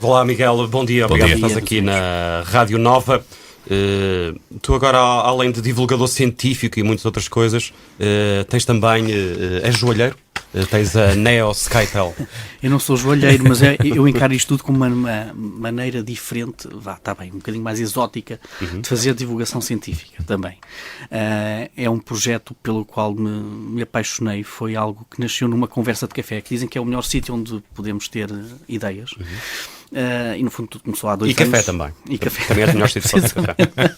Olá, Miguel, bom dia, obrigado por estás aqui na Rádio Nova. Tu agora, além de divulgador científico e muitas outras coisas, tens também, és joalheiro? Tens a Neo Skytel. Eu não sou joalheiro, mas eu encaro isto tudo como uma maneira diferente, está bem, um bocadinho mais exótica, de fazer divulgação científica também. É um projeto pelo qual me apaixonei, foi algo que nasceu numa conversa de café, que dizem que é o melhor sítio onde podemos ter ideias. E no fundo tudo começou há 2 anos. E café também. E café. Também é o melhor sítio para ter café.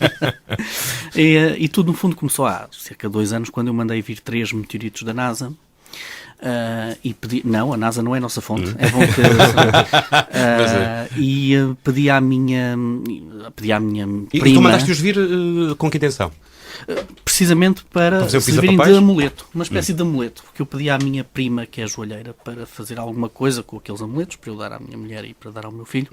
E tudo no fundo começou há cerca de 2 anos, quando eu mandei vir 3 meteoritos da NASA. E pedi, não, a NASA não é a nossa fonte, é bom que, e pedi à minha prima. E tu mandaste-os vir com que intenção? Precisamente para servirem de amuleto, uma espécie de amuleto, porque eu pedi à minha prima, que é joalheira, para fazer alguma coisa com aqueles amuletos, para eu dar à minha mulher e para dar ao meu filho,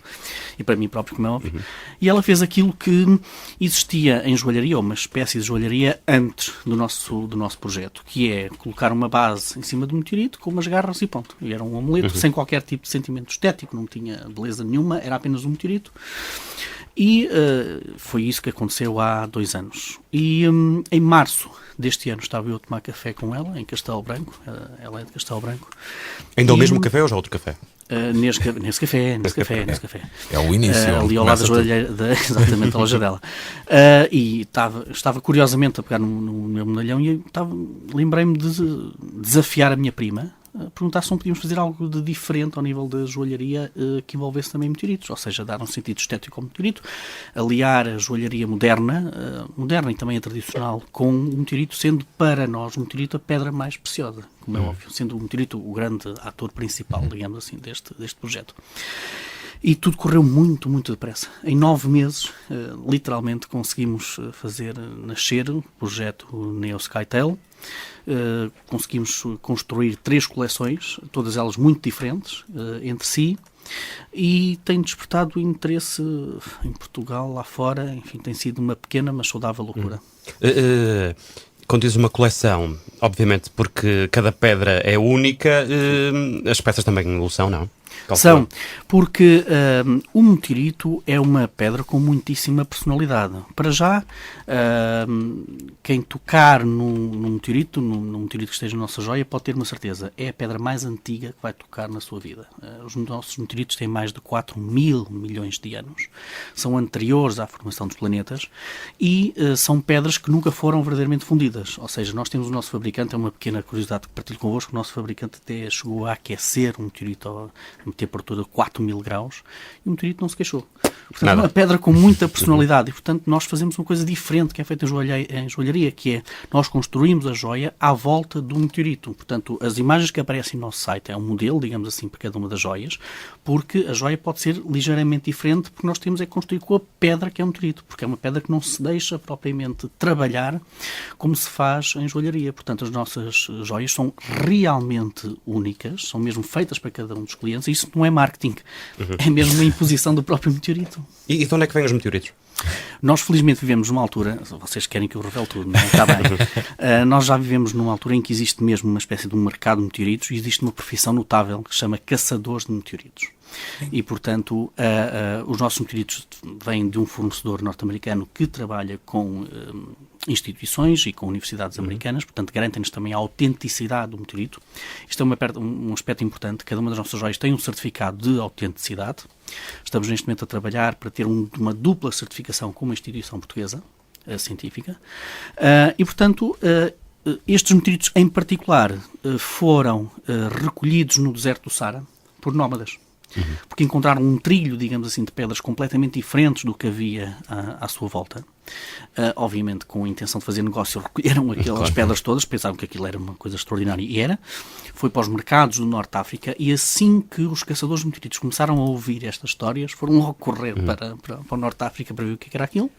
e para mim próprio, como é óbvio. E ela fez aquilo que existia em joalharia, ou uma espécie de joalharia, antes do nosso projeto, que é colocar uma base em cima do meteorito, com umas garras e ponto. E era um amuleto, sem qualquer tipo de sentimento estético, não tinha beleza nenhuma, era apenas um meteorito. E foi isso que aconteceu há 2 anos. E em março deste ano estava eu a tomar café com ela, em Castelo Branco. Ela é de Castelo Branco. Ainda o mesmo café ou já outro café? Nesse café. É o início. Ali ao lado da joalheira, exatamente, a loja dela. E estava curiosamente a pegar no meu medalhão e lembrei-me de desafiar a minha prima, perguntar se não podíamos fazer algo de diferente ao nível da joalharia que envolvesse também meteoritos, ou seja, dar um sentido estético ao meteorito, aliar a joalharia moderna e também a tradicional, com o meteorito, sendo para nós o meteorito a pedra mais preciosa, como é óbvio, sendo o meteorito o grande ator principal, digamos assim, deste projeto. E tudo correu muito, muito depressa. Em 9 meses, literalmente, conseguimos fazer nascer o projeto Neo Skytel. Conseguimos construir 3 coleções, todas elas muito diferentes entre si, e tem despertado interesse em Portugal, lá fora. Enfim, tem sido uma pequena, mas saudável loucura. Quando dizes uma coleção, obviamente porque cada pedra é única, as peças também o são, não? São, porque o meteorito é uma pedra com muitíssima personalidade. Para já, quem tocar num meteorito que esteja na nossa joia, pode ter uma certeza, é a pedra mais antiga que vai tocar na sua vida. Os nossos meteoritos têm mais de 4.000 milhões de anos, são anteriores à formação dos planetas e são pedras que nunca foram verdadeiramente fundidas. Ou seja, nós temos o nosso fabricante, é uma pequena curiosidade que partilho convosco, o nosso fabricante até chegou a aquecer um meteorito a temperatura de 4.000 graus e o meteorito não se queixou. Portanto, é uma pedra com muita personalidade e, portanto, nós fazemos uma coisa diferente que é feita em joalharia, que é, nós construímos a joia à volta do meteorito. Portanto, as imagens que aparecem no nosso site é um modelo, digamos assim, para cada uma das joias, porque a joia pode ser ligeiramente diferente, porque nós temos é que construir com a pedra que é um meteorito, porque é uma pedra que não se deixa propriamente trabalhar como se faz em joalharia. Portanto, as nossas joias são realmente únicas, são mesmo feitas para cada um dos clientes, e isso não é marketing, é mesmo uma imposição do próprio meteorito. E de onde é que vêm os meteoritos? Nós, felizmente, vivemos numa altura, vocês querem que eu revele tudo, não é? Está bem. Nós já vivemos numa altura em que existe mesmo uma espécie de um mercado de meteoritos e existe uma profissão notável que se chama caçadores de meteoritos. E, portanto, os nossos meteoritos vêm de um fornecedor norte-americano que trabalha com instituições e com universidades americanas, portanto, garantem-nos também a autenticidade do meteorito. Isto é um aspecto importante. Cada uma das nossas joias tem um certificado de autenticidade. Estamos neste momento a trabalhar para ter uma dupla certificação com uma instituição portuguesa científica. E, portanto, estes meteoritos em particular foram recolhidos no deserto do Saara por nómadas. Porque encontraram um trilho, digamos assim, de pedras completamente diferentes do que havia à sua volta. Obviamente, com a intenção de fazer negócio, recolheram aquelas pedras todas, pensavam que aquilo era uma coisa extraordinária, e era. Foi para os mercados do Norte de África, e assim que os caçadores de meteoritos começaram a ouvir estas histórias, foram logo correr para o Norte de África para ver o que era aquilo,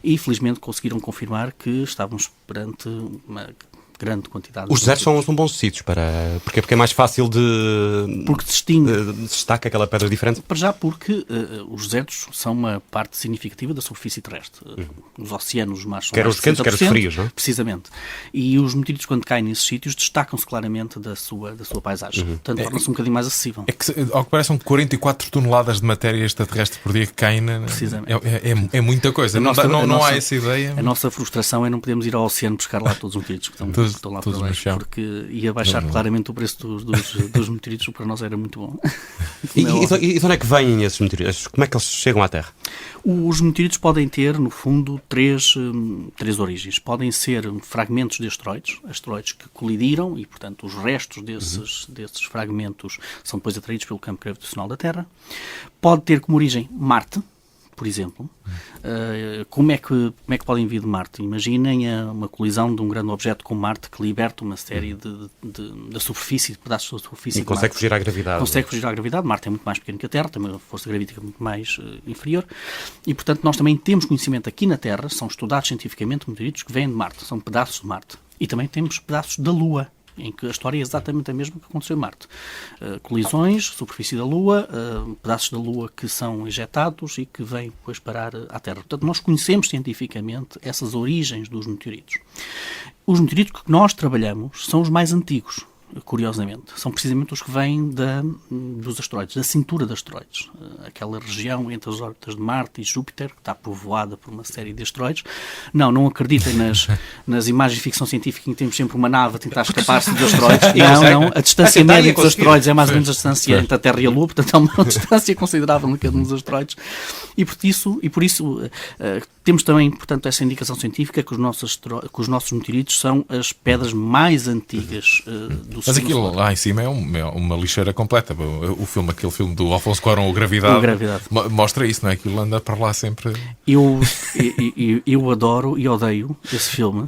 e felizmente conseguiram confirmar que estávamos perante grande quantidade. Os desertos são bons sítios porque é mais fácil de... Porque distingue. Destaca aquela pedra diferente. Para já porque os desertos são uma parte significativa da superfície terrestre. Os oceanos, os mares são quer os quentes, quer os frios, não é? Precisamente. E os meteoritos, quando caem nesses sítios, destacam-se claramente da sua paisagem. Portanto, torna-se um bocadinho mais acessível. É que, ao que parece, são 44 toneladas de matéria extraterrestre por dia que caem. Precisamente. É muita coisa. Não há essa ideia. A nossa frustração é não podermos ir ao oceano buscar lá todos os meteoritos que estão lá para baixo, porque ia baixar claramente o preço dos meteoritos, o que para nós era muito bom. E de onde é que vêm esses meteoritos? Como é que eles chegam à Terra? Os meteoritos podem ter, no fundo, três origens. Podem ser fragmentos de asteroides que colidiram e, portanto, os restos desses fragmentos são depois atraídos pelo campo gravitacional da Terra. Pode ter como origem Marte, por exemplo. Como é que podem vir de Marte? Imaginem uma colisão de um grande objeto com Marte que liberta uma série de superfície, de pedaços da superfície. E consegue fugir à gravidade. Consegue fugir à gravidade. Marte é muito mais pequeno que a Terra, tem uma força gravítica muito mais inferior. E, portanto, nós também temos conhecimento aqui na Terra, são estudados cientificamente meteoritos que vêm de Marte, são pedaços de Marte. E também temos pedaços da Lua, em que a história é exatamente a mesma que aconteceu em Marte. Colisões, superfície da Lua, pedaços da Lua que são ejetados e que vêm depois parar à Terra. Portanto, nós conhecemos cientificamente essas origens dos meteoritos. Os meteoritos que nós trabalhamos são os mais antigos, curiosamente. São precisamente os que vêm dos asteroides, da cintura de asteroides. Aquela região entre as órbitas de Marte e Júpiter, que está povoada por uma série de asteroides. Não acreditem nas imagens de ficção científica em que temos sempre uma nave a tentar escapar-se dos asteroides. Não. A distância média dos asteroides é mais ou menos a distância entre a Terra e a Lua, portanto é uma distância considerável em cada um dos asteroides. E por isso temos também, portanto, essa indicação científica que os nossos meteoritos são as pedras mais antigas do Mas aquilo lá em cima é uma lixeira completa. Aquele filme do Alfonso Cuarón, o Gravidade, mostra isso, não é? Aquilo anda para lá sempre. Eu adoro e odeio esse filme.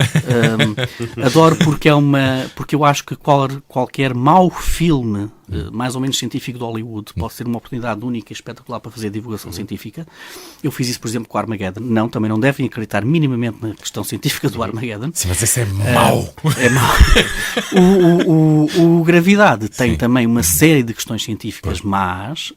Adoro porque eu acho que qualquer mau filme, mais ou menos científico de Hollywood, pode ser uma oportunidade única e espetacular para fazer divulgação científica. Eu fiz isso, por exemplo, com o Armageddon. Também não devem acreditar minimamente na questão científica do Armageddon. Sim, mas esse é mau. É mau. O Gravidade tem também uma série de questões científicas más,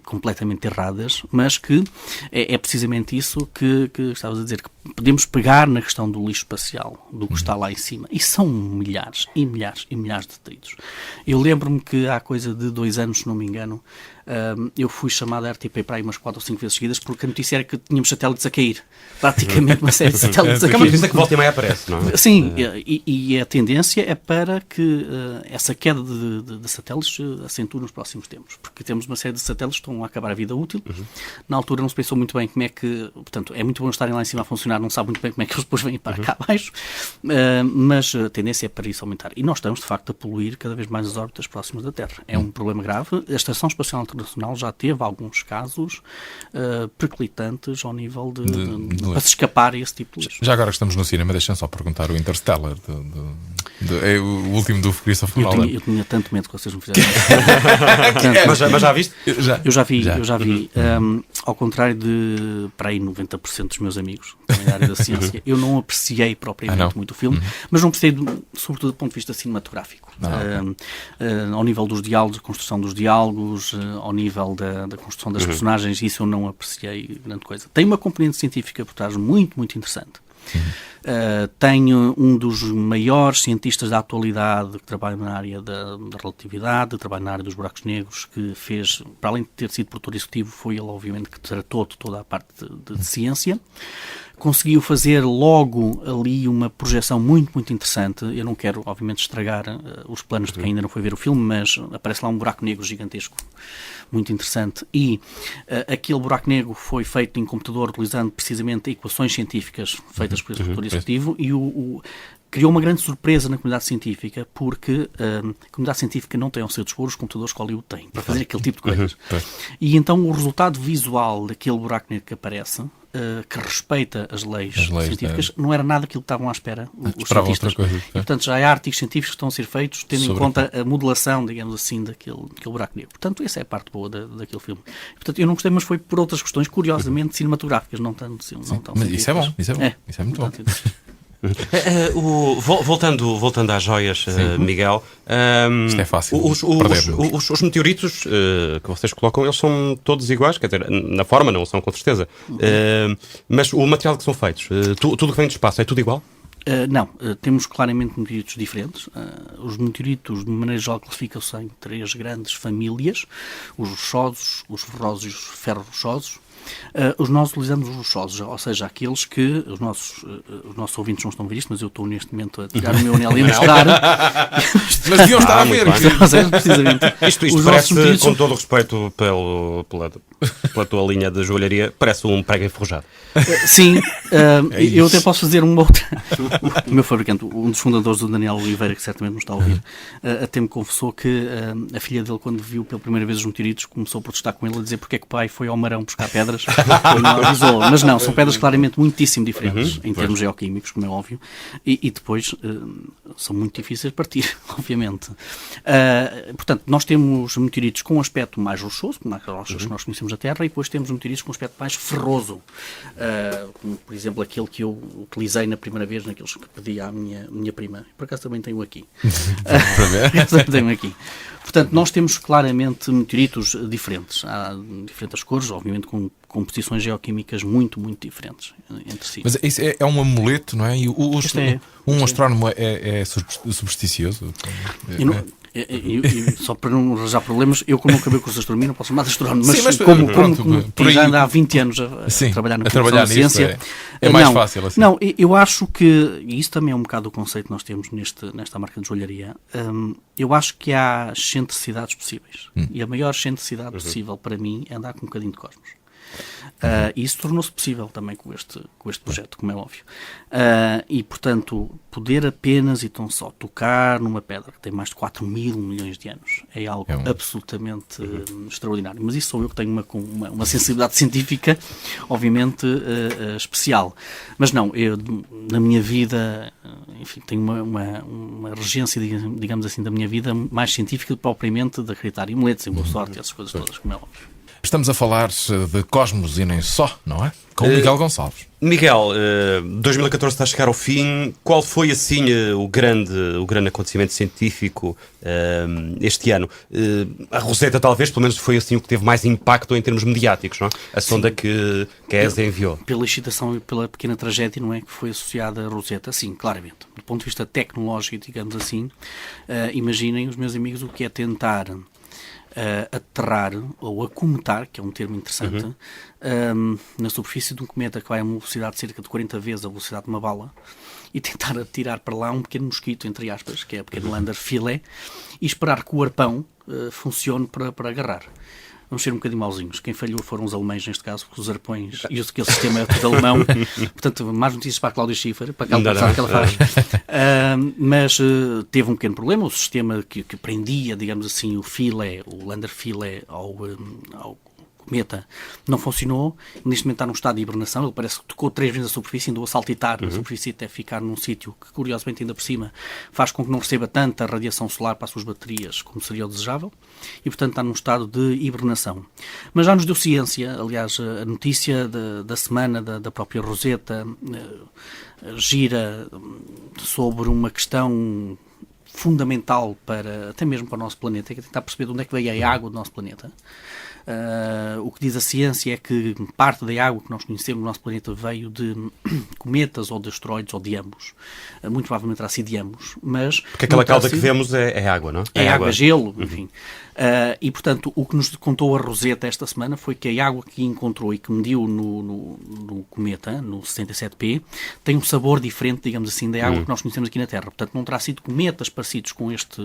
completamente erradas, mas que é precisamente isso que estavas a dizer, que podemos pegar na questão do lixo espacial, do que está lá em cima. E são milhares e milhares e milhares de detritos. Eu lembro-me que há coisa de 2 anos, se não me engano, eu fui chamado à RTP para aí umas 4 ou 5 vezes seguidas porque a notícia era que tínhamos satélites a cair. Praticamente uma série de satélites a cair. É uma notícia que volta e meia aparece, não é? Sim, e a tendência é para que essa queda de satélites acentue nos próximos tempos. Porque temos uma série de satélites que estão a acabar a vida útil. Na altura não se pensou muito bem como é que... Portanto, é muito bom estarem lá em cima a funcionar, não se sabe muito bem como é que eles depois vêm para cá abaixo. Mas a tendência é para isso aumentar. E nós estamos, de facto, a poluir cada vez mais as órbitas próximas da Terra. É um problema grave. A Estação Espacial Internacional já teve alguns casos perclitantes ao nível para se escapar a esse tipo de lixo. Já agora que estamos no cinema, deixem só perguntar o Interstellar, é o último do Christopher Nolan. Eu tinha tanto medo que vocês me fizessem. Mas já viste? Eu já vi. Ao contrário de para aí 90% dos meus amigos também da área da ciência, eu não apreciei propriamente muito o filme, mas não apreciei sobretudo do ponto de vista cinematográfico. Ao nível dos diálogos, a construção dos diálogos, ao nível da construção das personagens, isso eu não apreciei grande coisa. Tem uma componente científica por trás muito, muito interessante. Tenho um dos maiores cientistas da atualidade que trabalha na área da relatividade, trabalha na área dos buracos negros, que fez, para além de ter sido produtor executivo, foi ele obviamente que tratou de toda a parte de ciência. Conseguiu fazer logo ali uma projeção muito, muito interessante. Eu não quero, obviamente, estragar os planos de quem ainda não foi ver o filme, mas aparece lá um buraco negro gigantesco, muito interessante. E aquele buraco negro foi feito em computador utilizando precisamente equações científicas feitas por esse produtor executivo e criou uma grande surpresa na comunidade científica, porque a comunidade científica não tem ao seu dispor os computadores que Hollywood tem para fazer aquele tipo de coisas. E então o resultado visual daquele buraco negro que aparece, que respeita as leis científicas, não era nada aquilo que estavam à espera os cientistas. Coisa, e, portanto, já há artigos científicos que estão a ser feitos tendo em conta a modelação, digamos assim, daquele buraco negro. Portanto, essa é a parte boa daquele filme. E, portanto, eu não gostei, mas foi por outras questões, curiosamente, cinematográficas, não tão mas isso é bom, isso é muito bom. Voltando às joias, Miguel, isto é fácil. Os meteoritos que vocês colocam, eles são todos iguais, quer dizer, na forma não são, com certeza. Mas o material que são feitos, tudo que vem do espaço, é tudo igual? Não, temos claramente meteoritos diferentes. Os meteoritos, de maneira geral, classificam-se em 3 grandes famílias: os rochosos, os ferrosos e os ferro-rochosos. Nós utilizamos os rochosos, ou seja, aqueles que os nossos ouvintes não estão a ver isto, mas eu estou neste momento a tirar o meu anel e a mostrar. Mas deviam estar a ver. Precisamente. Isto parece, com todo o respeito pela tua linha de joalharia, parece um prego enferrujado. Sim, eu até posso fazer uma outra. O meu fabricante, um dos fundadores do Daniel Oliveira, que certamente nos está a ouvir, até me confessou que a filha dele, quando viu pela primeira vez os meteoritos, começou a protestar com ele, a dizer porque é que o pai foi ao Marão buscar pedras. Não avisou. Mas não, são pedras claramente muitíssimo diferentes, em termos geoquímicos, como é óbvio, e depois são muito difíceis de partir, obviamente. Portanto, nós temos meteoritos com um aspecto mais rochoso, como as rochas que nós conhecemos da Terra, e depois temos meteoritos com um aspecto mais ferroso. Como, por exemplo, aquele que eu utilizei na primeira vez, naqueles que pedi à minha prima. Por acaso também tenho aqui. Tenho aqui. Portanto, nós temos claramente meteoritos diferentes. Há diferentes cores, obviamente com composições geoquímicas muito, muito diferentes entre si. Mas isso é um amuleto, não é? E astrónomo é supersticioso? Só para não arranjar problemas, eu como não acabei com os astronomia não posso chamar de astrónomo, mas, mas como já ando há 20 anos a trabalhar na produção da ciência, é mais fácil assim. Não, eu acho que, e isso também é um bocado o conceito que nós temos nesta marca de joalharia, eu acho que há excentricidades possíveis. E a maior excentricidade possível para mim é andar com um bocadinho de cosmos. E isso tornou-se possível também com este projeto, como é óbvio. E, portanto, poder apenas e tão só tocar numa pedra que tem mais de 4 mil milhões de anos é algo absolutamente extraordinário. Mas isso sou eu que tenho uma sensibilidade científica, obviamente, especial. Mas não, eu, na minha vida, enfim, tenho uma regência, digamos assim, da minha vida mais científica propriamente de acreditar em amuletos, em boa sorte e essas coisas todas, como é óbvio. Estamos a falar de cosmos e nem só, não é? Com o Miguel Gonçalves. Miguel, 2014 está a chegar ao fim. Qual foi, assim, o grande acontecimento científico este ano? A Rosetta, talvez, pelo menos foi assim o que teve mais impacto em termos mediáticos, não é? A sonda que a ESA enviou. Pela excitação e pela pequena tragédia, não é? Que foi associada à Rosetta, sim, claramente. Do ponto de vista tecnológico, digamos assim, imaginem, os meus amigos, o que é tentar aterrar ou acometar, que é um termo interessante, na superfície de um cometa que vai a uma velocidade de cerca de 40 vezes a velocidade de uma bala e tentar atirar para lá um pequeno mosquito, entre aspas, que é a pequena lander filé, e esperar que o arpão funcione para agarrar. Vamos ser um bocadinho mauzinhos. Quem falhou foram os alemães, neste caso, porque os arpões e aquele sistema é tudo alemão. Portanto, mais notícias para a Cláudia Schiffer, para aquela que ela faz. Mas teve um pequeno problema. O sistema que prendia, digamos assim, o filé, o lander filé ao cometa, não funcionou. Neste momento está num estado de hibernação. Ele parece que tocou 3 vezes a superfície, andou a saltitar a superfície até ficar num sítio que, curiosamente, ainda por cima, faz com que não receba tanta radiação solar para as suas baterias como seria o desejável. E, portanto, está num estado de hibernação. Mas já nos deu ciência, aliás, a notícia da semana da própria Rosetta gira sobre uma questão fundamental até mesmo para o nosso planeta, que é tentar perceber de onde é que veio a água do nosso planeta. O que diz a ciência é que parte da água que nós conhecemos no nosso planeta veio de cometas ou de asteroides ou de ambos. Muito provavelmente terá sido de ambos. Mas porque aquela cauda que vemos é água, não é? É água, gelo, enfim. E, portanto, o que nos contou a Rosetta esta semana foi que a água que encontrou e que mediu no cometa, no 67P, tem um sabor diferente, digamos assim, da água que nós conhecemos aqui na Terra. Portanto, não terá sido cometas parecidos com este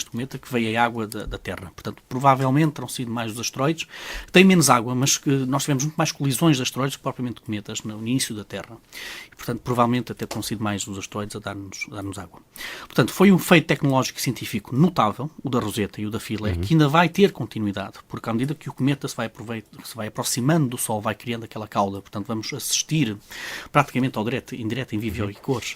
cometa que veio a água da Terra. Portanto, provavelmente terão sido mais os asteroides, que têm menos água, mas que nós tivemos muito mais colisões de asteroides que propriamente cometas no início da Terra. E, portanto, provavelmente até terão sido mais os asteroides a dar-nos água. Portanto, foi um feito tecnológico e científico notável, o da Rosetta e o da Philae, que ainda vai ter continuidade, porque à medida que o cometa se vai aproximando do Sol, vai criando aquela cauda, portanto vamos assistir praticamente em direto, em vídeo e cores,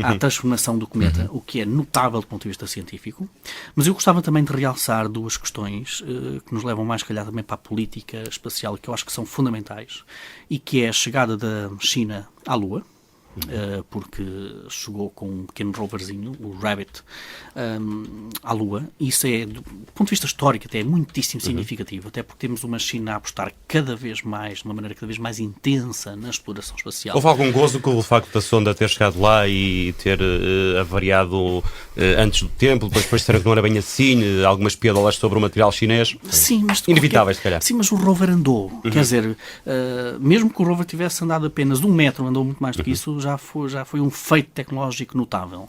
à transformação do cometa, o que é notável do ponto de vista científico. Mas eu gostava também de realçar 2 questões que nos levam mais, se calhar, também para a política espacial, que eu acho que são fundamentais, e que é a chegada da China à Lua, porque chegou com um pequeno roverzinho, o Rabbit, à Lua. Isso é, do ponto de vista histórico, até é muitíssimo significativo, até porque temos uma China a apostar cada vez mais, de uma maneira cada vez mais intensa na exploração espacial. Houve algum gozo com o facto da sonda ter chegado lá e ter avariado antes do tempo, depois disseram que não era bem assim, algumas piadolas sobre o material chinês? Sim, mas inevitáveis, se calhar. Sim, mas o rover andou. Quer dizer, mesmo que o rover tivesse andado apenas 1 metro, andou muito mais do que isso, já foi um feito tecnológico notável.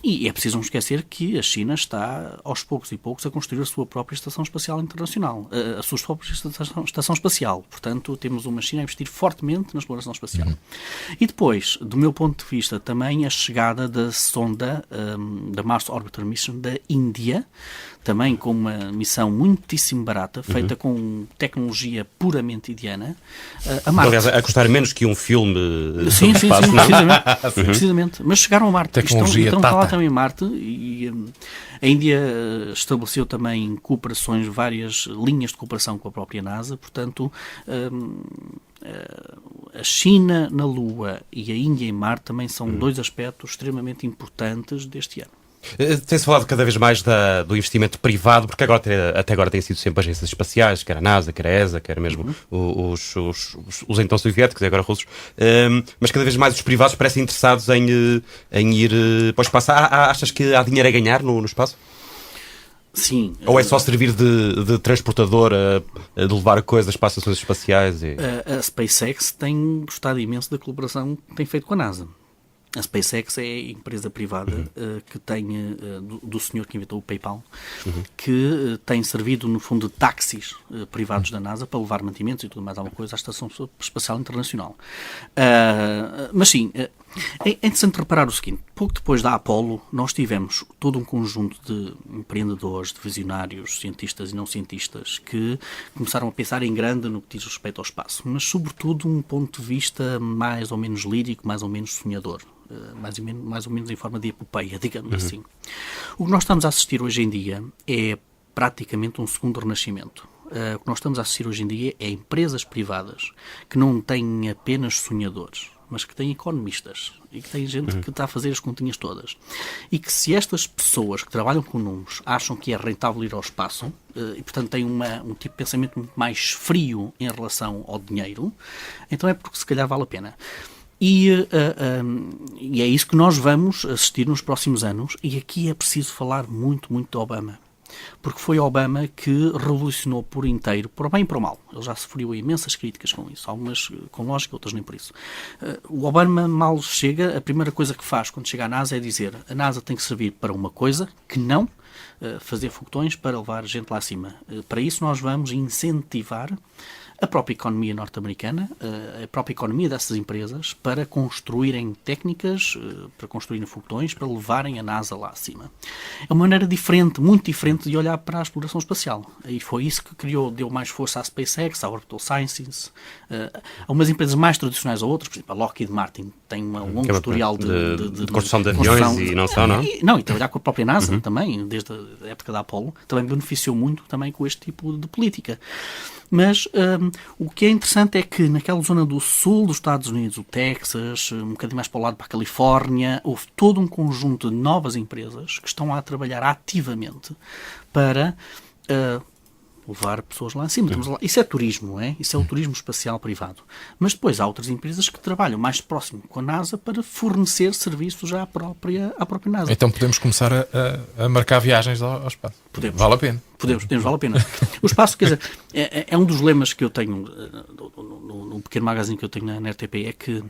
E é preciso não esquecer que a China está, aos poucos e poucos, a construir a sua própria Estação Espacial Internacional, a sua própria Estação Espacial. Portanto, temos uma China a investir fortemente na exploração espacial. E depois, do meu ponto de vista, também a chegada da sonda da Mars Orbiter Mission da Índia, também com uma missão muitíssimo barata, feita com tecnologia puramente indiana, a Marte. Aliás, a custar menos que um filme sim, precisamente. Mas chegaram a Marte. Estão lá também em Marte e a Índia estabeleceu também cooperações, várias linhas de cooperação com a própria NASA, portanto a China na Lua e a Índia em Marte também são dois aspectos extremamente importantes deste ano. Tem-se falado cada vez mais do investimento privado, porque até agora têm sido sempre agências espaciais, quer a NASA, quer a ESA, quer mesmo os então soviéticos e agora russos, mas cada vez mais os privados parecem interessados em ir para o espaço. Achas que há dinheiro a ganhar no espaço? Sim. Ou é só servir de transportador de levar coisas para as estações espaciais? A SpaceX tem gostado imenso da colaboração que tem feito com a NASA. A SpaceX é a empresa privada que tem, do senhor que inventou o PayPal, que tem servido, no fundo, de táxis privados da NASA para levar mantimentos e tudo mais alguma coisa à Estação Espacial Internacional. Mas sim, é interessante reparar o seguinte: pouco depois da Apollo, nós tivemos todo um conjunto de empreendedores, de visionários, cientistas e não cientistas, que começaram a pensar em grande no que diz respeito ao espaço, mas sobretudo um ponto de vista mais ou menos lírico, mais ou menos sonhador. Mais ou menos em forma de epopeia, digamos assim. O que nós estamos a assistir hoje em dia é praticamente um segundo renascimento. O que nós estamos a assistir hoje em dia é empresas privadas que não têm apenas sonhadores, mas que têm economistas e que têm gente que está a fazer as continhas todas. E que se estas pessoas que trabalham com números acham que é rentável ir ao espaço, e portanto têm um tipo de pensamento muito mais frio em relação ao dinheiro, então é porque se calhar vale a pena. E é isso que nós vamos assistir nos próximos anos, e aqui é preciso falar muito, muito de Obama. Porque foi Obama que revolucionou por inteiro, para o bem e para o mal. Ele já sofreu imensas críticas com isso, algumas com lógica, outras nem por isso. O Obama mal chega, a primeira coisa que faz quando chega à NASA é dizer: a NASA tem que servir para uma coisa, que não fazer foguetões para levar gente lá acima. Para isso nós vamos incentivar a própria economia norte-americana, a própria economia dessas empresas, para construírem técnicas, para construírem foguetões, para levarem a NASA lá acima. É uma maneira diferente, muito diferente de olhar para a exploração espacial. E foi isso que deu mais força à SpaceX, à Orbital Sciences, a umas empresas mais tradicionais ou outras. Por exemplo, a Lockheed Martin tem um longo historial de construção de aviões e não só, não? E trabalhar com a própria NASA também, desde a época da Apollo, também beneficiou muito também com este tipo de política. Mas o que é interessante é que naquela zona do sul dos Estados Unidos, o Texas, um bocadinho mais para o lado para a Califórnia, houve todo um conjunto de novas empresas que estão a trabalhar ativamente para levar pessoas lá acima. Isso é turismo, não é? Isso é o turismo espacial privado. Mas depois há outras empresas que trabalham mais próximo com a NASA para fornecer serviços à própria NASA. Então podemos começar a marcar viagens ao espaço. Podemos. Vale a pena. Podemos, vale a pena. O espaço, quer dizer, é um dos lemas que eu tenho no pequeno magazine que eu tenho na RTP, é que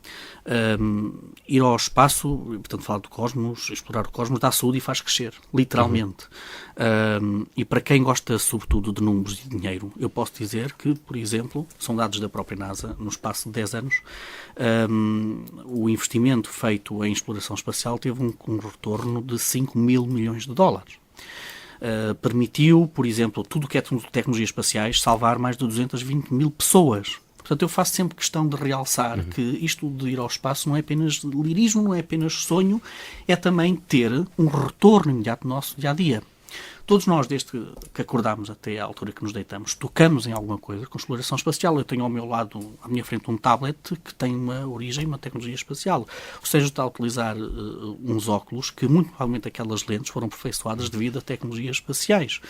ir ao espaço, portanto falar do cosmos, explorar o cosmos, dá saúde e faz crescer, literalmente. E para quem gosta sobretudo de números e de dinheiro, eu posso dizer que, por exemplo, são dados da própria NASA, no espaço de 10 anos, o investimento feito em exploração espacial teve um retorno de 5 mil milhões de dólares. Permitiu, por exemplo, tudo o que é tecnologias espaciais, salvar mais de 220 mil pessoas. Portanto, eu faço sempre questão de realçar que isto de ir ao espaço não é apenas lirismo, não é apenas sonho, é também ter um retorno imediato no nosso dia-a-dia. Todos nós, desde que acordámos até à altura que nos deitamos, tocamos em alguma coisa com exploração espacial. Eu tenho ao meu lado, à minha frente, um tablet que tem uma origem, uma tecnologia espacial. Ou seja, está a utilizar uns óculos que, muito provavelmente, aquelas lentes foram aperfeiçoadas devido a tecnologias espaciais.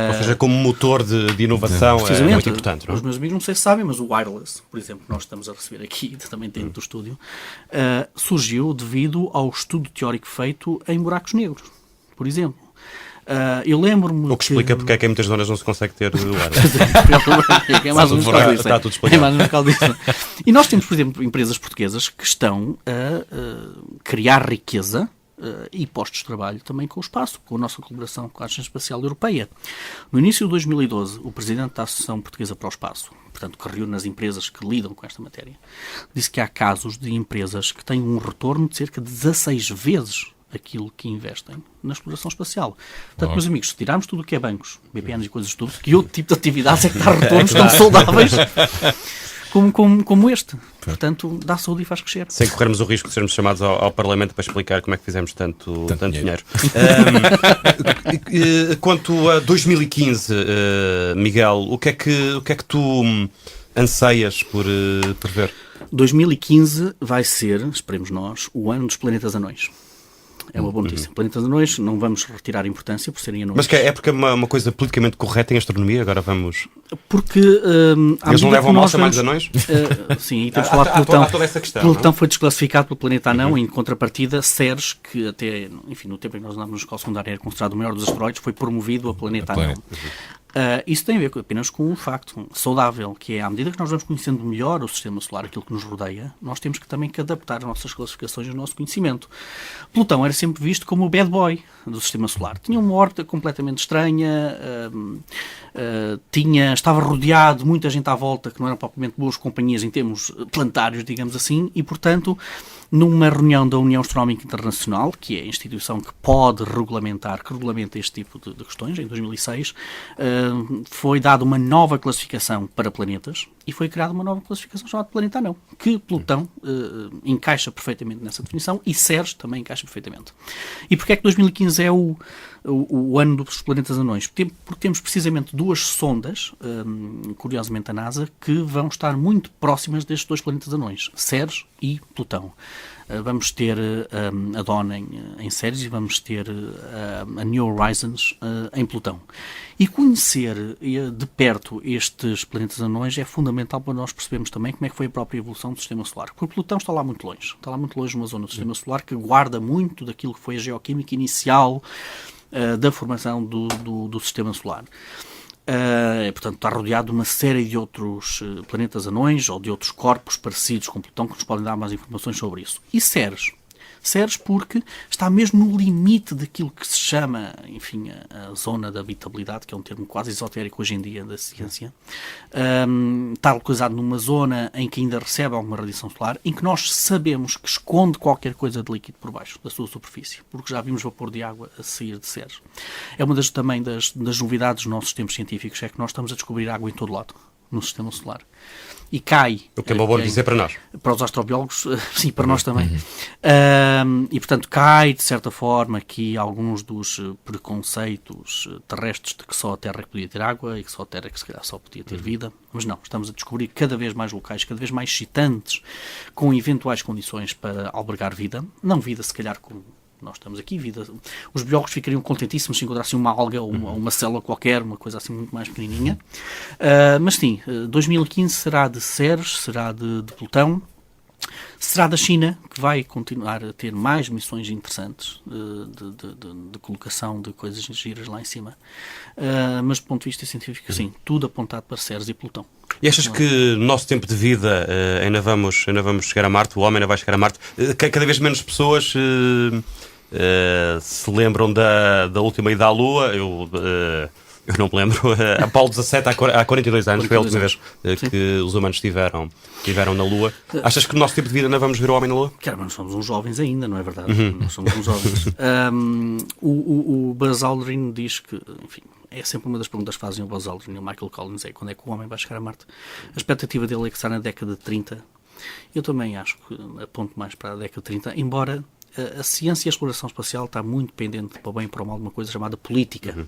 Ou seja, como motor de inovação é muito importante. Não é? Os meus amigos não sei se sabem, mas o wireless, por exemplo, que nós estamos a receber aqui, também dentro do estúdio, surgiu devido ao estudo teórico feito em buracos negros, por exemplo. Eu lembro-me o que explica porque é que em muitas zonas não se consegue ter wireless. É mais um local disso. Está tudo explicado. E nós temos, por exemplo, empresas portuguesas que estão a criar riqueza e postos de trabalho também com o espaço, com a nossa colaboração com a Agência Espacial Europeia. No início de 2012, o presidente da Associação Portuguesa para o Espaço, portanto, que reúne as empresas que lidam com esta matéria, disse que há casos de empresas que têm um retorno de cerca de 16 vezes aquilo que investem na exploração espacial. Portanto, meus amigos, se tirarmos tudo o que é bancos, BPNs e coisas tudo, que outro tipo de atividades é que dá retornos tão saudáveis como este? Portanto, dá saúde e faz crescer. Sem corrermos o risco de sermos chamados ao Parlamento para explicar como é que fizemos tanto dinheiro. Quanto a 2015, Miguel, o que é que tu anseias por ver? 2015 vai ser, esperemos nós, o ano dos planetas anões. É uma boa notícia. Planetas anões, não vamos retirar a importância por serem anões. Mas é porque é uma coisa politicamente correta em astronomia? Agora vamos... Porque... eles não levam mal chamados anões? Sim, e temos de falar de Plutão. Há toda essa questão, Plutão foi desclassificado pelo planeta anão, em contrapartida, Ceres, que até, enfim, no tempo em que nós andávamos na escola secundária era considerado o maior dos asteroides, foi promovido a planeta anão. Isso tem a ver apenas com um facto saudável, que é, à medida que nós vamos conhecendo melhor o sistema solar, aquilo que nos rodeia, nós temos que também que adaptar as nossas classificações e o nosso conhecimento. Plutão era sempre visto como o bad boy do sistema solar. Tinha uma órbita completamente estranha, estava rodeado de muita gente à volta que não eram propriamente boas companhias em termos planetários, digamos assim, e, portanto, numa reunião da União Astronómica Internacional, que é a instituição que pode regulamentar, que regulamenta este tipo de questões, em 2006, foi dada uma nova classificação para planetas e foi criada uma nova classificação chamada Planeta Anão, que Plutão encaixa perfeitamente nessa definição e Ceres também encaixa perfeitamente. E porquê é que 2015 é o ano dos planetas anões? Porque temos precisamente duas sondas, curiosamente a NASA, que vão estar muito próximas destes dois planetas anões, Ceres e Plutão. Vamos ter a Dawn em Ceres e vamos ter a New Horizons em Plutão. E conhecer de perto estes planetas anões é fundamental para nós percebermos também como é que foi a própria evolução do Sistema Solar. Porque Plutão está lá muito longe. Está lá muito longe uma zona do Sistema Solar que guarda muito daquilo que foi a geoquímica inicial da formação do Sistema Solar. Portanto, está rodeado de uma série de outros planetas anões ou de outros corpos parecidos com Plutão que nos podem dar mais informações sobre isso. E Ceres? Ceres porque está mesmo no limite daquilo que se chama, enfim, a zona da habitabilidade, que é um termo quase esotérico hoje em dia da ciência. Está localizado numa zona em que ainda recebe alguma radiação solar, em que nós sabemos que esconde qualquer coisa de líquido por baixo da sua superfície, porque já vimos vapor de água a sair de Ceres. É uma também das novidades dos nossos tempos científicos, é que nós estamos a descobrir água em todo lado no sistema solar. E cai. O que é uma boa notícia para nós. Para os astrobiólogos, sim, para nós também. E, portanto, cai, de certa forma, aqui alguns dos preconceitos terrestres de que só a Terra podia ter água e que só a Terra que se calhar só podia ter vida. Mas não, estamos a descobrir cada vez mais locais, cada vez mais excitantes, com eventuais condições para albergar vida. Não vida, se calhar, como nós estamos aqui, vida. Os biólogos ficariam contentíssimos se encontrassem uma alga ou uma célula qualquer, uma coisa assim muito mais pequenininha. Mas sim, 2015 será de Ceres, será de Plutão, será da China, que vai continuar a ter mais missões interessantes de colocação de coisas giras lá em cima. Mas do ponto de vista científico, sim, tudo apontado para Ceres e Plutão. E achas que no nosso tempo de vida ainda vamos chegar a Marte? O homem ainda vai chegar a Marte? Cada vez menos pessoas se lembram da última ida à Lua. Eu não me lembro. Apolo 17 há 42 anos foi a última vez que os humanos estiveram na Lua. Achas que no nosso tempo de vida ainda vamos ver o homem na Lua? Claro, mas nós somos uns jovens ainda, não é verdade? Nós somos uns jovens. O Buzz Aldrin diz que, enfim, é sempre uma das perguntas que fazem o Buzz Aldrin e o Michael Collins, é quando é que o homem vai chegar a Marte. A expectativa dele é que está na década de 30. Eu também acho que aponto mais para a década de 30, embora a ciência e a exploração espacial está muito pendente, para o bem e para o mal, de uma coisa chamada política.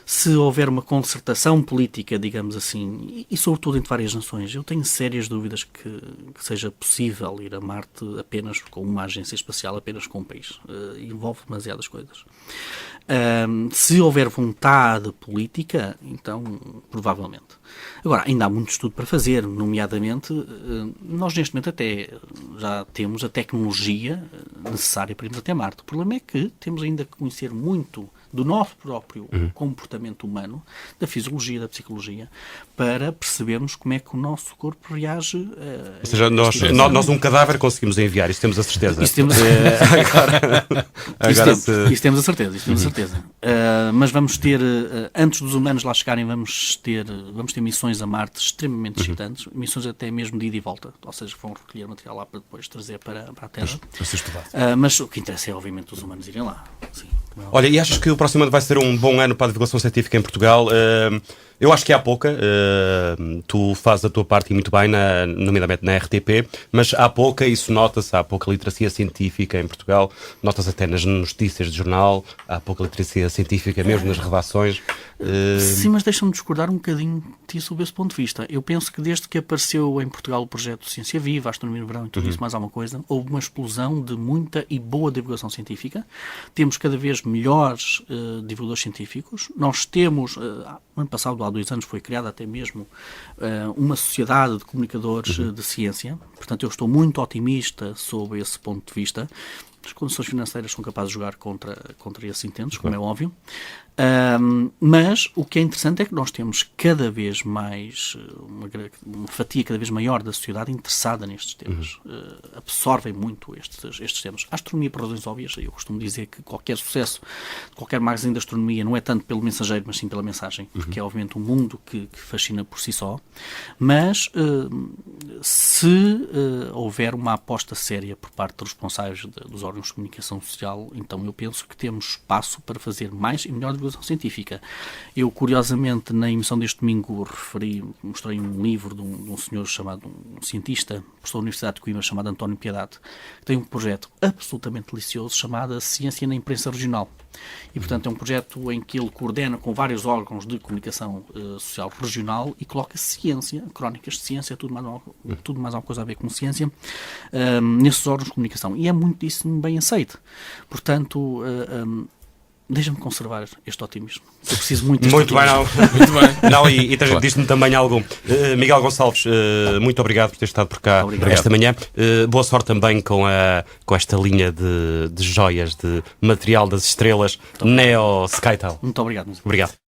Se houver uma concertação política, digamos assim, e sobretudo entre várias nações, eu tenho sérias dúvidas que seja possível ir a Marte apenas com uma agência espacial, apenas com um país. Envolve demasiadas coisas. Se houver vontade política, então, provavelmente. Agora, ainda há muito estudo para fazer, nomeadamente, nós neste momento até já temos a tecnologia necessária para irmos até Marte. O problema é que temos ainda que conhecer muito do nosso próprio comportamento humano, da fisiologia, da psicologia, para percebermos como é que o nosso corpo reage. Ou seja, nós um cadáver conseguimos enviar, isso temos a certeza. Isso temos isso temos a certeza. Mas vamos ter, antes dos humanos lá chegarem, vamos ter missões a Marte extremamente excitantes, missões até mesmo de ida e volta, ou seja, vão recolher material lá para depois trazer para a Terra. Mas o que interessa é, obviamente, os humanos irem lá. Sim. Olha, e achas que o próximo ano vai ser um bom ano para a divulgação científica em Portugal? Eu acho que há pouca. Tu fazes a tua parte e muito bem, nomeadamente na RTP, mas há pouca, isso nota-se, há pouca literacia científica em Portugal, nota-se até nas notícias de jornal, há pouca literacia científica mesmo nas redações. Sim, mas deixa-me discordar um bocadinho disso sob esse ponto de vista. Eu penso que desde que apareceu em Portugal o projeto Ciência Viva, Astronomia no Verão e tudo isso, mais alguma coisa, houve uma explosão de muita e boa divulgação científica. Temos cada vez melhores divulgadores científicos. Nós temos, ano passado, há 2 anos, foi criada até mesmo uma sociedade de comunicadores de ciência. Portanto, eu estou muito otimista sobre esse ponto de vista. As condições financeiras são capazes de jogar contra esses intentos, como é óbvio. Mas o que é interessante é que nós temos cada vez mais, uma fatia cada vez maior da sociedade interessada nestes temas. Absorvem muito estes temas. A astronomia, por razões óbvias, eu costumo dizer que qualquer sucesso de qualquer magazine de astronomia não é tanto pelo mensageiro, mas sim pela mensagem, porque é obviamente um mundo que fascina por si só. Mas se houver uma aposta séria por parte dos responsáveis dos órgãos de comunicação social, então eu penso que temos espaço para fazer mais e melhor divulgação científica. Eu, curiosamente, na emissão deste domingo mostrei um livro de um senhor chamado, um cientista, professor da Universidade de Coimbra, chamado António Piedade, que tem um projeto absolutamente delicioso chamado Ciência na Imprensa Regional. E, portanto, é um projeto em que ele coordena com vários órgãos de comunicação social regional e coloca ciência, crónicas de ciência, tudo mais alguma coisa a ver com ciência, nesses órgãos de comunicação. E é muitíssimo bem aceito. Portanto, deixa-me conservar este otimismo. Eu preciso muito deste otimismo. Muito bem. Não, e diz-me também algo. Miguel Gonçalves, muito obrigado por ter estado por cá esta manhã. Boa sorte também com esta linha de joias, de material das estrelas, Neo Skytel. Muito obrigado. Obrigado.